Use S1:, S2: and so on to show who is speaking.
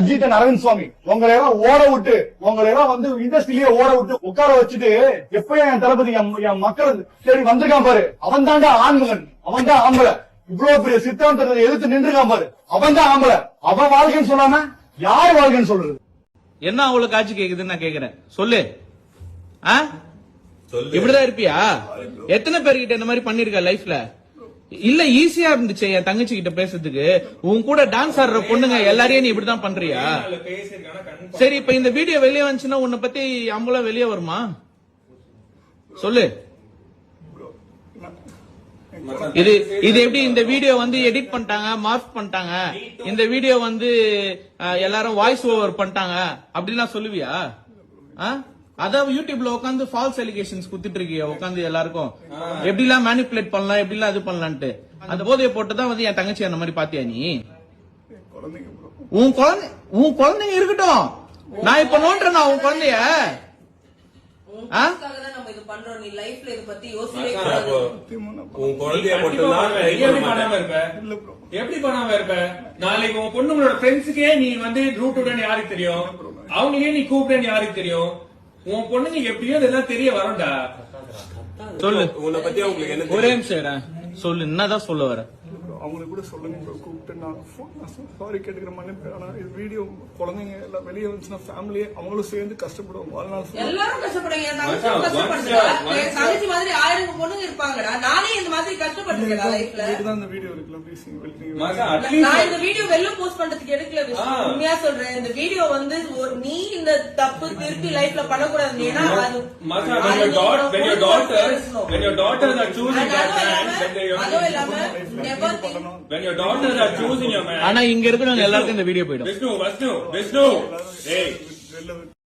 S1: அஜித் அரவிந்த் சுவாமி உங்களை எல்லாம் ஓட விட்டு உங்களை எல்லாம் வந்து இண்டஸ்ட்ரியிலேயே ஓட விட்டு உட்கார வச்சுட்டு எப்பயும் என் தளபதி என் மக்கள் சரி வந்திருக்கான் பாரு, அவன் தாண்டா ஆண்மகன், அவன் தான் ஆம்பளை. இவ்வளவு பெரிய சித்தாந்தத்தை எதிர்த்து நின்றுக்கான் பாரு, அவன் தான் ஆம்பளை. அவன் வாழ்க்கைன்னு சொல்லாம யார் வாழ்க்கைன்னு சொல்றது?
S2: என்ன அவ்வளவு காட்சி கேக்குதுன்னு நான் கேக்குறேன், சொல்லு. இப்படிதான் இருப்பியா? எத்தனை பேர்கிட்ட இந்த மாதிரி பண்ணிருக்க லைஃப்ல? இல்ல ஈஸியா இருந்துச்சு என் தங்கச்சி கிட்ட பேசுறதுக்கு. உன் கூட டான்ஸ் ஆடுற பொண்ணுங்க எல்லாரையும் நீ இப்படிதான் பண்றியா? சரி, இப்ப இந்த வீடியோ வெளியே வந்துச்சுன்னா உன்னை பத்தி அம்பலம் வெளியே வருமா? சொல்லு. இது எப்படி இந்த வீடியோ வந்து எடிட் பண்ணிட்டாங்க, மார்க் பண்ணிட்டாங்க, இந்த வீடியோ வந்து எல்லாரும் வாய்ஸ் ஓவர் பண்ணிட்டாங்க அப்படின்னா சொல்லுவியா? அதான் யூடியூப்ல உட்காந்து ஃபால்ஸ் எலிகேஷன்ஸ் குடுத்துட்டு இருக்கிய உட்காந்து எல்லாருக்கும் எப்படி எல்லாம் மேனிபுலேட் பண்ணலாம், எப்படி எல்லாம் இது பண்ணலான்ட்டு. அந்த போதையை போட்டுதான் வந்து என் தங்கச்சி அந்த மாதிரி பாத்தியா நீ? உன் குழந்தைங்க இருக்கட்டும், நான் இப்ப நோன்றேன் உன் குழந்தைய.
S3: எப்படி பண்ணாம இருப்ப? நாளைக்கு உன் பொண்ணுங்களோட ஃப்ரெண்ட்ஸுக்கே நீ வந்து ரூட் விடன்னு யாருக்கு தெரியும்? அவங்களே நீ கூப்பிட்டேன்னு யாருக்கு தெரியும்? உன் பொண்ணுங்க எப்படியோ இதெல்லாம் தெரிய வரும்டா.
S2: சொல்லு, உன்னை பத்தி அவங்களுக்கு என்ன ஒரே நிமிஷம் சொல்லு, என்னதான் சொல்ல வர?
S4: அவங்களுக்கு கூட சொல்லுங்க கூப்பிட்டு நான் சாரி கேட்டுக்கிற மன்னிப்பு. ஆனா இது வீடியோ குழந்தைங்க எல்லாம் வெளியே வந்துச்சுன்னா ஃபேமிலியே அவங்களும் சேர்ந்து கஷ்டப்படுவோம். வாழ்நாள்
S5: எல்லாரும் கஷ்டப்படுங்க. மாதிரி 1000 பொண்ணுங்க இருப்பாங்கடா. நானே இந்த மாதிரி கஷ்டப்பட்டிருக்கேன் லைஃப்ல.
S4: இதுதான் இந்த வீடியோ இருக்குல்ல, ப்ளீஸ்.
S5: நான் இந்த வீடியோ வெளில போஸ்ட் பண்றதுக்கு எடுக்கல. உண்மையா சொல்றேன், இந்த வீடியோ வந்து நீ இந்த தப்பு திருப்பி லைஃப்ல பண்ணக்கூடாது. ஏன்னா அது அதுவும் இல்லாம
S2: ஆனா இங்க இருக்கிறவங்க எல்லாருக்கும் இந்த வீடியோ போயிடும்.
S3: விஷ்ணு